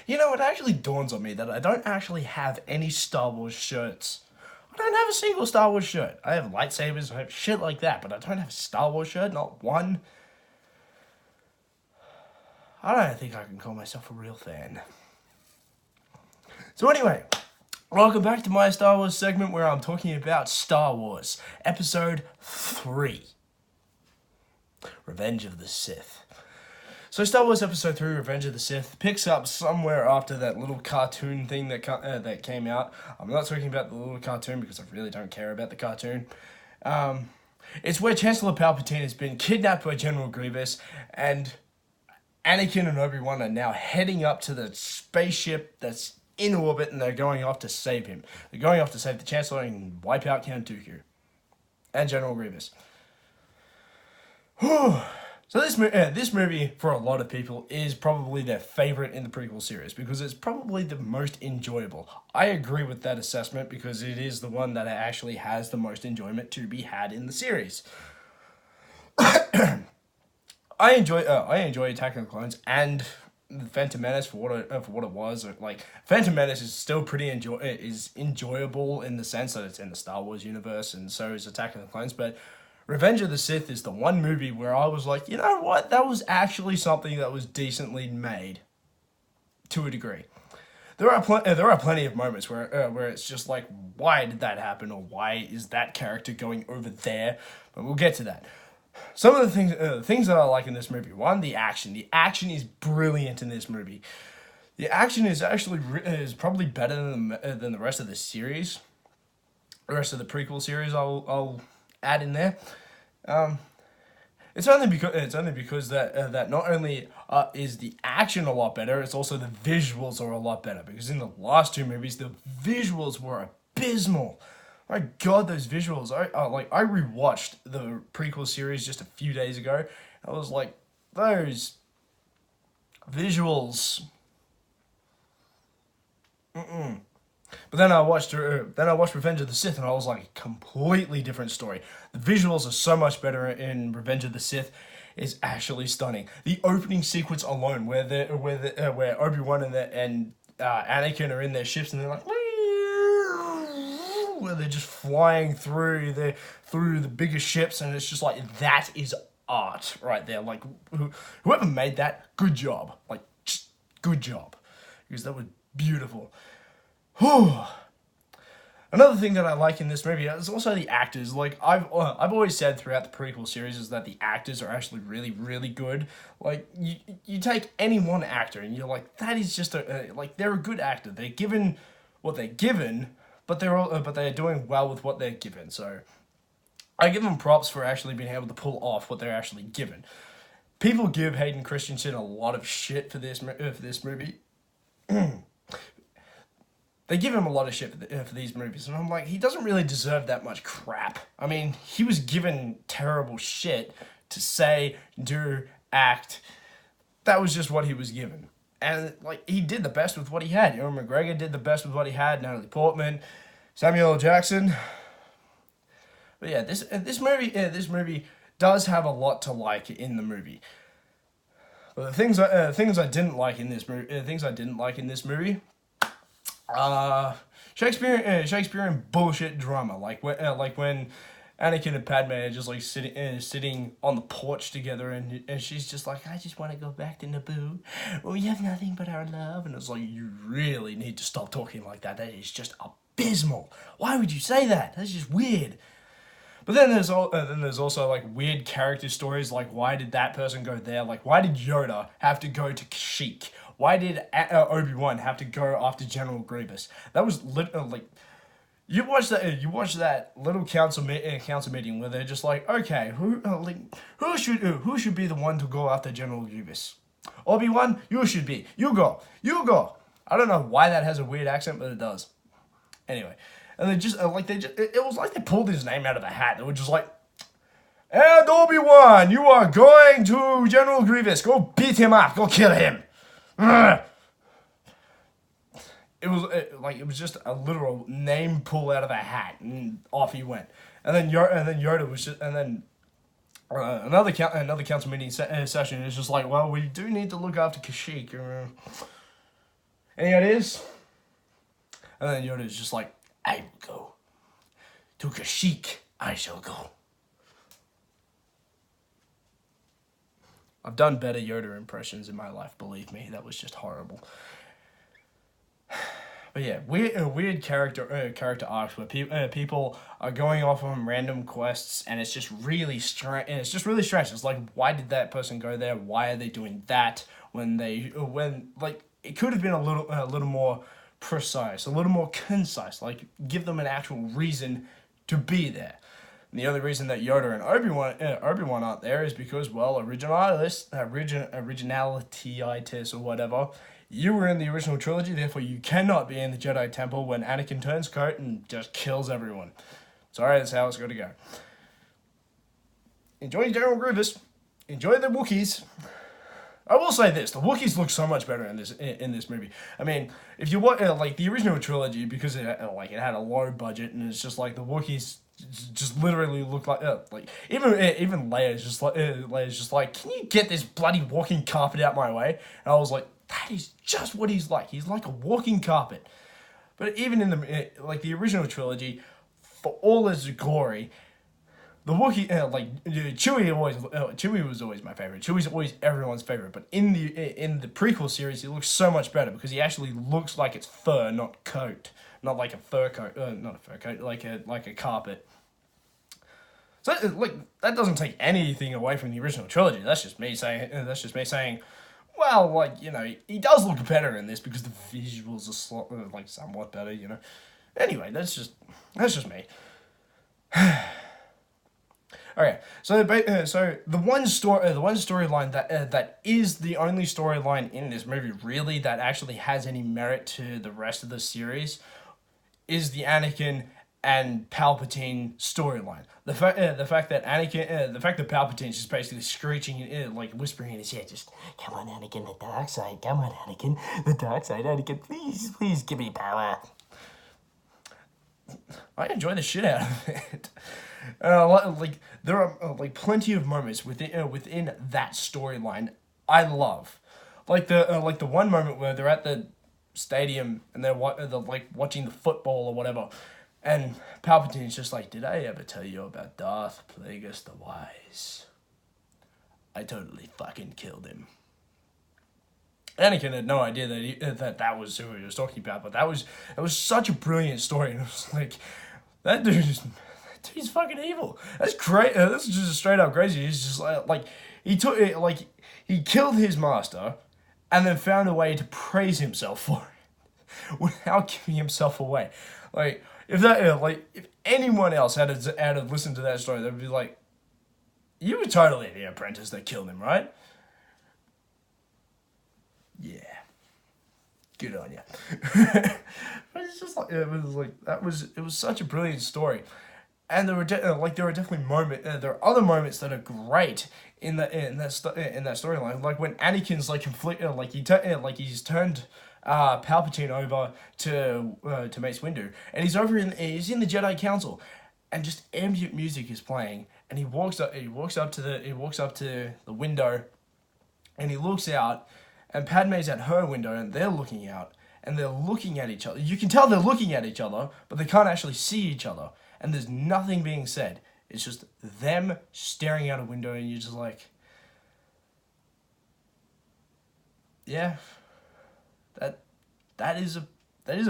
You know, it actually dawns on me that I don't actually have any Star Wars shirts. I don't have a single Star Wars shirt. I have lightsabers, I have shit like that, but I don't have a Star Wars shirt, not one. I don't think I can call myself a real fan. So anyway, welcome back to my Star Wars segment where I'm talking about Star Wars, Episode 3. Revenge of the Sith. So Star Wars Episode 3, Revenge of the Sith, picks up somewhere after that little cartoon thing that came out. I'm not talking about the little cartoon because I really don't care about the cartoon. It's where Chancellor Palpatine has been kidnapped by General Grievous, and Anakin and Obi-Wan are now heading up to the spaceship that's in orbit, and they're going off to save him. They're going off to save the Chancellor and wipe out Count Dooku and General Grievous. Whew. So this movie, for a lot of people, is probably their favorite in the prequel series because it's probably the most enjoyable. I agree with that assessment because it is the one that actually has the most enjoyment to be had in the series. I enjoy Attack of the Clones and Phantom Menace for what it was. Like, Phantom Menace is still pretty enjoyable in the sense that it's in the Star Wars universe, and so is Attack of the Clones, but Revenge of the Sith is the one movie where I was like, you know what, that was actually something that was decently made, to a degree. There are plenty of moments where it's just like, why did that happen, or why is that character going over there? But we'll get to that. Some of the things that I like in this movie. One, the action. The action is brilliant in this movie. The action is actually probably better than the rest of the series. The rest of the prequel series, I'll add in there. It's only because that not only is the action a lot better, it's also the visuals are a lot better. Because in the last two movies, the visuals were abysmal. My God, those visuals! I rewatched the prequel series just a few days ago. I was like, those visuals. But then I watched Revenge of the Sith, and I was like, completely different story. The visuals are so much better in Revenge of the Sith. It's actually stunning. The opening sequence alone, where Obi-Wan and Anakin are in their ships, and they're like, where they're just flying through the biggest ships, and it's just like, that is art right there. Like, whoever made that, good job. Like, just good job, because that was beautiful. Another thing that I like in this movie is also the actors. Like, I've always said throughout the prequel series is that the actors are actually really, really good. Like, you take any one actor and you're like, that is just they're a good actor. They're given what they're given, but they're doing well with what they're given. So I give them props for actually being able to pull off what they're actually given. People give Hayden Christensen a lot of shit for this movie. They give him a lot of shit for these movies, and I'm like, he doesn't really deserve that much crap. I mean, he was given terrible shit to say, do, act. That was just what he was given. And, like, he did the best with what he had. Ewan McGregor did the best with what he had, Natalie Portman, Samuel L. Jackson. But yeah, this movie does have a lot to like in the movie. But the things I didn't like in this movie, Shakespearean bullshit drama, like when Anakin and Padme are just like sitting on the porch together, and she's just like, I just want to go back to Naboo. Well, we have nothing but our love, and it's like, you really need to stop talking like that. That is just abysmal. Why would you say that? That's just weird. But then there's also like weird character stories, like why did that person go there? Like, why did Yoda have to go to Kashyyyk? Why did Obi-Wan have to go after General Grievous? That was like, you watch that little council meeting where they're just like, okay, who should be the one to go after General Grievous? Obi-Wan, you should be. You go. I don't know why that has a weird accent, but it does. Anyway, and it was like they pulled his name out of a hat. They were just like, and Obi-Wan, you are going to General Grievous. Go beat him up. Go kill him. It was just a literal name pull out of a hat, and off he went. And then Yoda was just, and then another council meeting session is just like, well, we do need to look after Kashyyyk. Any ideas? And then Yoda's just like, I will go. To Kashyyyk I shall go. I've done better Yoda impressions in my life, believe me. That was just horrible. But yeah, weird character arcs where people are going off on random quests, and it's just really strange. It's just really strange. It's like, why did that person go there? Why are they doing that? When like, it could have been a little more precise, a little more concise. Like, give them an actual reason to be there. And the only reason that Yoda and Obi-Wan aren't there is because, well, originality-itis or whatever. You were in the original trilogy, therefore you cannot be in the Jedi Temple when Anakin turns coat and just kills everyone. Sorry, that's how it's going to go. Enjoy General Grievous. Enjoy the Wookiees. I will say this: the Wookiees look so much better in this movie. I mean, if you want like the original trilogy, because it had a low budget, and it's just like the Wookiees just literally look like even Leia's just like, can you get this bloody walking carpet out my way? And I was like, that is just what he's like. He's like a walking carpet. But even in the original trilogy, for all its glory, the Wookiee, Chewie was always my favorite. Chewie's always everyone's favorite. But in the prequel series, he looks so much better because he actually looks like it's fur, not coat, not like a fur coat, not a fur coat, like a carpet. So that doesn't take anything away from the original trilogy. That's just me saying. Well, he does look better in this because the visuals are somewhat better. Anyway, that's just me. Okay, so the one storyline that is the only storyline in this movie really that actually has any merit to the rest of the series is the Anakin and Palpatine storyline. The fact that Palpatine's just basically screeching, whispering in his ear, just, come on, Anakin, the dark side, come on, Anakin, the dark side, Anakin, please give me power. I enjoy the shit out of it. There are plenty of moments within that storyline I love, the one moment where they're at the stadium and they're watching the football or whatever, and Palpatine's just like, did I ever tell you about Darth Plagueis the Wise? I totally fucking killed him. Anakin had no idea that was who he was talking about, but that was such a brilliant story, and it was like, that dude's fucking evil. That's great. This is just straight up crazy. He's just he killed his master, and then found a way to praise himself for it without giving himself away. If anyone else had listened to that story, they'd be like, you were totally the apprentice that killed him, right? Yeah. Good on you. But it's just it was such a brilliant story. And there were definitely moments. There are other moments that are great in that storyline. Like when Anakin's he's turned Palpatine over to Mace Windu, and he's in the Jedi Council, and just ambient music is playing, and he walks up to the window, and he looks out, and Padme's at her window, and they're looking out, and they're looking at each other. You can tell they're looking at each other, but they can't actually see each other. And there's nothing being said. It's just them staring out a window, and you're just like, yeah, that is a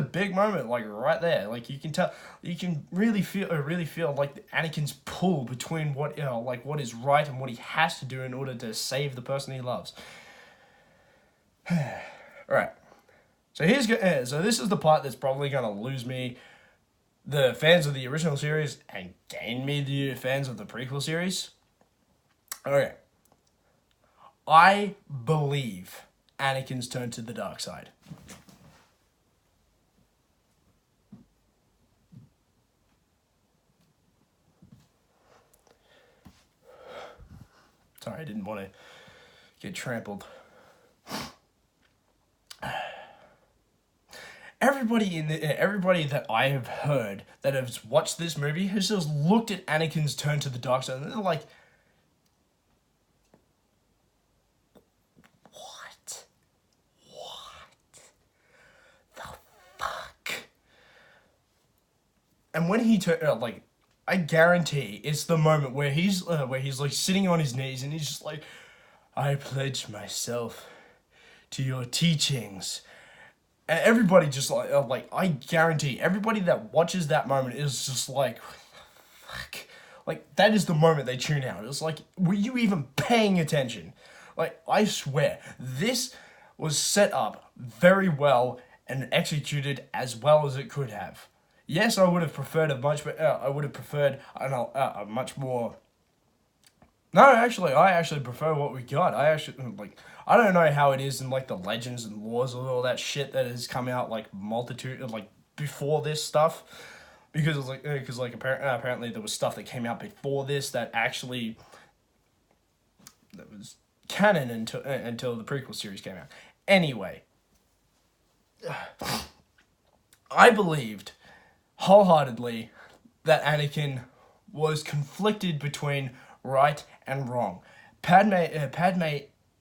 big moment, right there. You can tell, you can really feel Anakin's pull between what is right and what he has to do in order to save the person he loves. All right. So this is the part that's probably gonna lose me the fans of the original series and gain me the fans of the prequel series. Okay. I believe Anakin's turned to the dark side. Sorry, I didn't want to get trampled. Everybody that I have heard that has watched this movie has just looked at Anakin's turn to the dark side, and they're like, "What? And when he like, I guarantee it's the moment where he's like sitting on his knees and he's just like, I pledge myself to your teachings. And everybody just like I guarantee everybody that watches that moment is just like, fuck. Like, that is the moment they tune out. It's like, were you even paying attention? Like, I swear, this was set up very well and executed as well as it could have. Yes, I would have preferred a much more. No, actually, I actually prefer what we got. I don't know how it is in like the legends and laws of all that shit that has come out like before this stuff, because it's like apparently there was stuff that came out before this that was canon until the prequel series came out. Anyway, I believed wholeheartedly that Anakin was conflicted between right and wrong. Padme,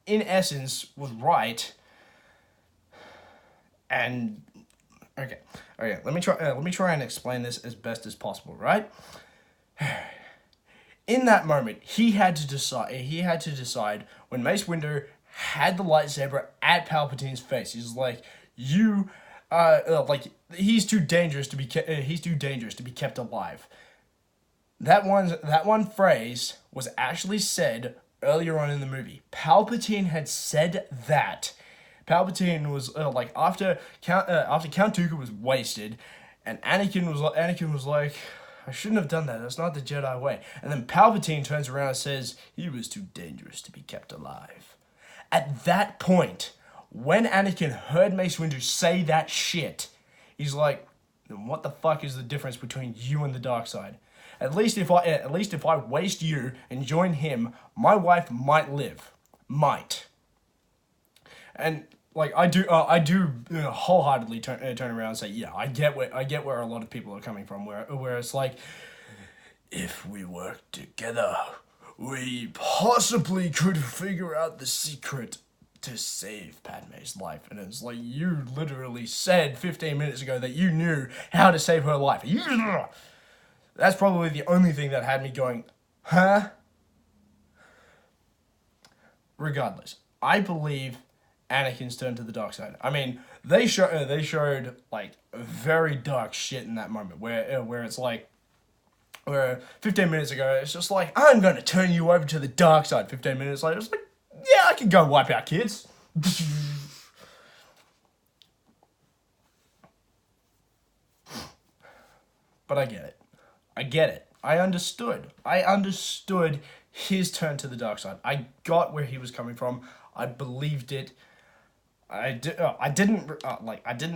in essence, was right. And okay. Let me try and explain this as best as possible. Right. In that moment, he had to decide when Mace Windu had the lightsaber at Palpatine's face. He's like, you. He's too dangerous to be kept alive. That one phrase was actually said earlier on in the movie. Palpatine had said that. Palpatine was after Count Dooku was wasted, and Anakin was like, I shouldn't have done that. That's not the Jedi way. And then Palpatine turns around and says he was too dangerous to be kept alive. At that point, when Anakin heard Mace Windu say that shit, he's like, then what the fuck is the difference between you and the dark side? At least if I waste you and join him, my wife might live. Might. And like I do wholeheartedly turn around and say, yeah, I get where a lot of people are coming from, where it's like, if we work together, we possibly could figure out the secret to save Padme's life. And it's like, you literally said 15 minutes ago that you knew how to save her life. That's probably the only thing that had me going, huh? Regardless, I believe Anakin's turned to the dark side. I mean, they showed like very dark shit in that moment where it's like, where 15 minutes ago it's just like, I'm gonna turn you over to the dark side. 15 minutes later it's like, yeah, I can go wipe out kids. But I get it. I understood his turn to the dark side. I got where he was coming from. I believed it. I didn't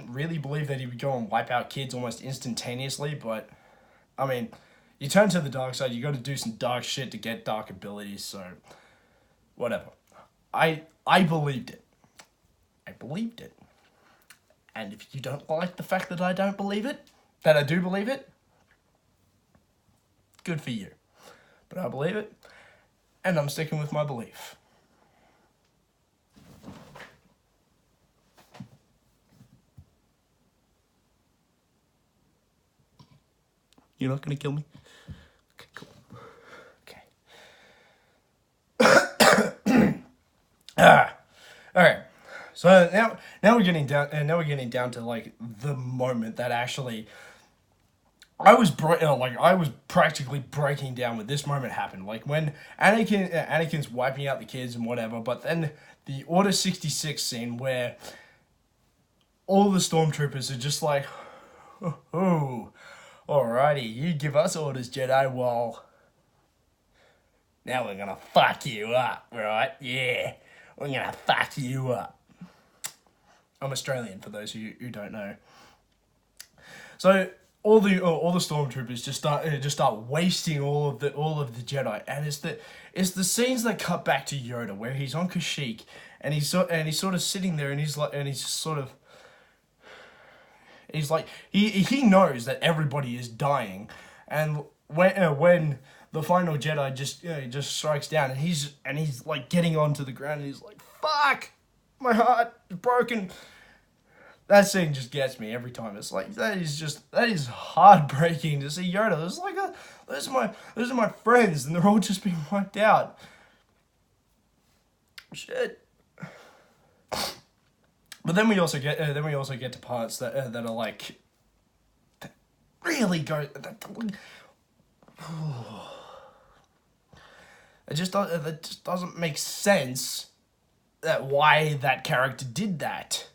really believe that he would go and wipe out kids almost instantaneously, but I mean, you turn to the dark side, you got to do some dark shit to get dark abilities, so whatever. I believed it. And if you don't like the fact that I don't believe it, that I do believe it, good for you. But I believe it, and I'm sticking with my belief. You're not gonna kill me? Okay, cool. Okay. Alright. So now we're getting down to like the moment that actually I was practically breaking down when this moment happened. Like when Anakin's wiping out the kids and whatever, but then the Order 66 scene where all the stormtroopers are just like, oh, alrighty, you give us orders, Jedi, well, now we're gonna fuck you up, right? Yeah, we're gonna fuck you up. I'm Australian, for those who don't know. So all the stormtroopers just start wasting all of the Jedi, and it's the scenes that cut back to Yoda where he's on Kashyyyk and he's sort of sitting there and he's like he knows that everybody is dying, and when the final Jedi just strikes down and he's like getting onto the ground and he's like, fuck, my heart is broken. That scene just gets me every time. It's like that is heartbreaking to see Yoda. It's like those are my friends, and they're all just being wiped out. Shit. But then we also get to parts that are like that really go. That just doesn't make sense. That why that character did that.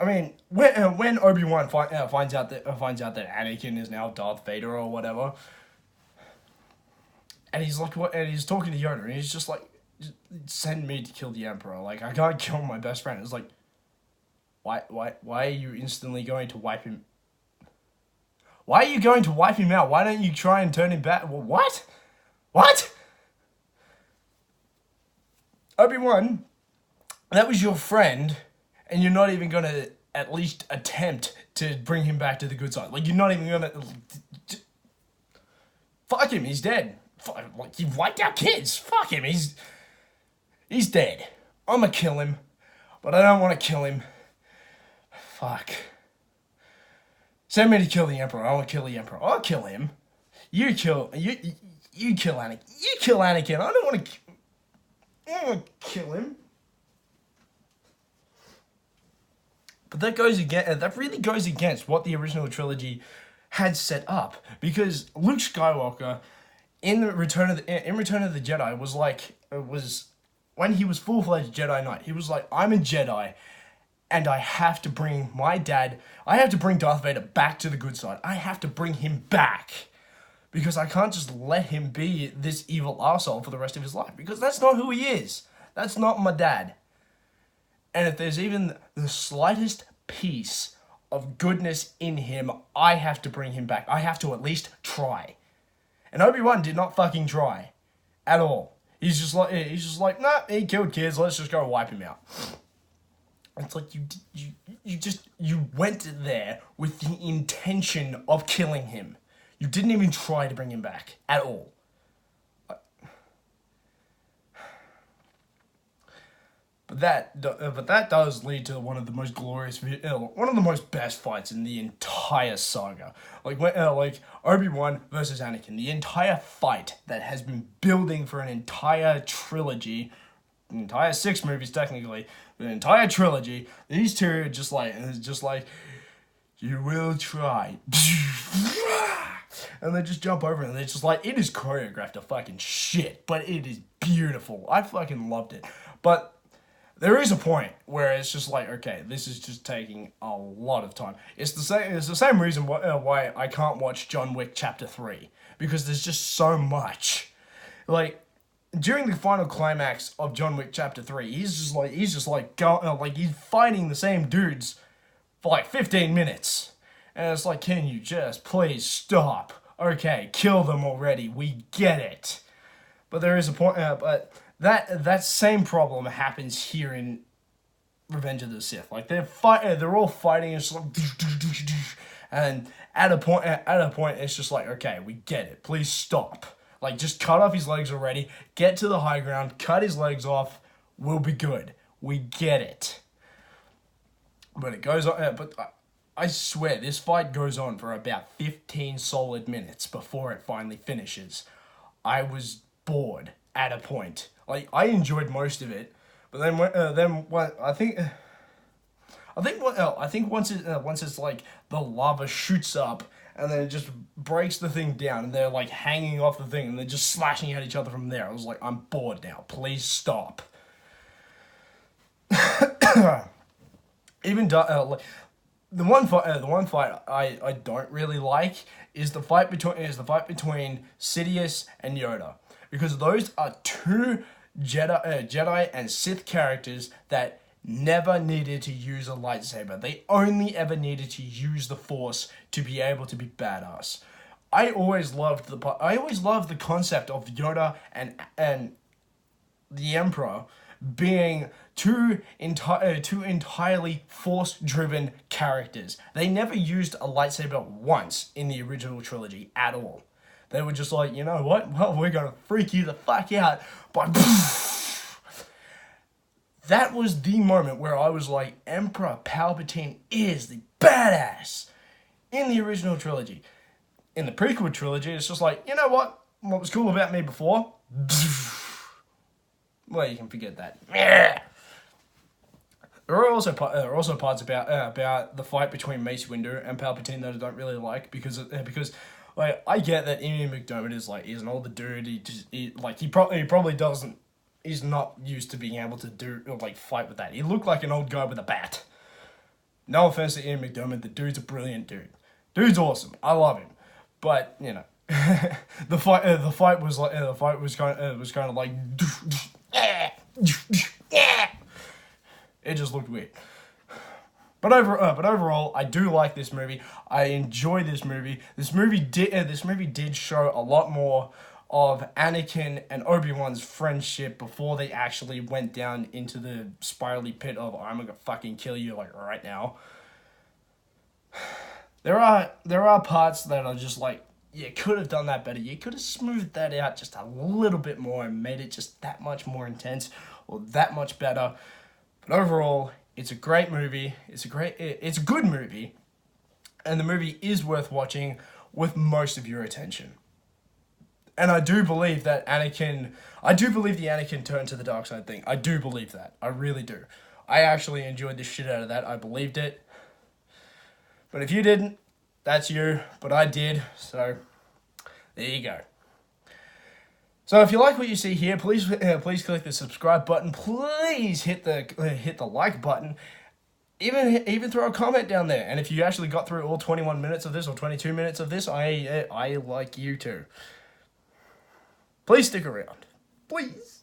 I mean, when Obi-Wan finds out that Anakin is now Darth Vader or whatever, and he's like, what? And he's talking to Yoda, and he's just like, "Send me to kill the Emperor. Like, I can't kill my best friend." It's like, why are you instantly going to wipe him? Why are you going to wipe him out? Why don't you try and turn him back? What? What? Obi-Wan, that was your friend. And you're not even going to at least attempt to bring him back to the good side. Like, you're not even going to... Fuck him, he's dead. Like, you've wiped out kids. Fuck him, he's dead. I'm gonna kill him. But I don't want to kill him. Fuck. Send me to kill the Emperor. I want to kill the Emperor. I'll kill him. You kill Anakin. You kill Anakin. I don't want to kill him. But that really goes against what the original trilogy had set up, because Luke Skywalker in Return of the Jedi was when he was full-fledged Jedi Knight. He was like, I'm a Jedi, and I have to bring Darth Vader back to the good side. I have to bring him back, because I can't just let him be this evil arsehole for the rest of his life, because that's not who he is. That's not my dad. And if there's even the slightest piece of goodness in him, I have to bring him back. I have to at least try. And Obi-Wan did not fucking try. At all. He's just like, nah, he killed kids, let's just go wipe him out. It's like you went there with the intention of killing him. You didn't even try to bring him back. At all. But that does lead to one of the most one of the most best fights in the entire saga. Like Obi-Wan versus Anakin, the entire fight that has been building for an entire trilogy, an entire 6 movies technically, the entire trilogy. These two are just like you will try, and they just jump over it, and they're just like, it is choreographed to fucking shit, but it is beautiful. I fucking loved it, but. There is a point where it's just like, okay, this is just taking a lot of time. It's the same reason why I can't watch John Wick Chapter 3, because there's just so much. Like, during the final climax of John Wick Chapter 3, he's fighting the same dudes for like 15 minutes. And it's like, can you just please stop? Okay, kill them already. We get it. But there is a point, That same problem happens here in Revenge of the Sith. Like they're all fighting, and it's like, and at a point, it's just like, okay, we get it. Please stop. Like, just cut off his legs already. Get to the high ground. Cut his legs off. We'll be good. We get it. But it goes on. But I swear, this fight goes on for about 15 solid minutes before it finally finishes. I was bored at a point. Like, I enjoyed most of it, but I think once it's like the lava shoots up and then it just breaks the thing down and they're like hanging off the thing and they're just slashing at each other from there. I was like, I'm bored now. Please stop. Even like, the one fight I don't really like is the fight between Sidious and Yoda, because those are two Jedi and Sith characters that never needed to use a lightsaber. They only ever needed to use the Force to be able to be badass. I always loved the concept of Yoda and the Emperor being two entirely Force-driven characters. They never used a lightsaber once in the original trilogy at all. They were just like, you know what? Well, we're going to freak you the fuck out by that was the moment where I was like, Emperor Palpatine is the badass in the original trilogy. In the prequel trilogy, it's just like, you know what? What was cool about me before? Well, you can forget that. There are also parts about the fight between Mace Windu and Palpatine that I don't really like because like I get that Ian McDiarmid is an older dude. He probably doesn't. He's not used to being able to do fight with that. He looked like an old guy with a bat. No offense to Ian McDiarmid, the dude's a brilliant dude. Dude's awesome. I love him, but you know, the fight was kind of like. It just looked weird. But overall, I do like this movie. I enjoy this movie. This movie did show a lot more of Anakin and Obi-Wan's friendship before they actually went down into the spirally pit of I'm gonna fucking kill you like right now. There are parts that are just like, you could have done that better. You could have smoothed that out just a little bit more and made it just that much more intense or that much better. But overall, it's a great movie. It's a good movie. And the movie is worth watching with most of your attention. And I do believe the Anakin turned to the dark side thing. I do believe that. I really do. I actually enjoyed the shit out of that. I believed it. But if you didn't, that's you. But I did. So, there you go. So if you like what you see here, please click the subscribe button. Please hit the like button. Even throw a comment down there. And if you actually got through all 21 minutes of this or 22 minutes of this, I like you too. Please stick around. Please.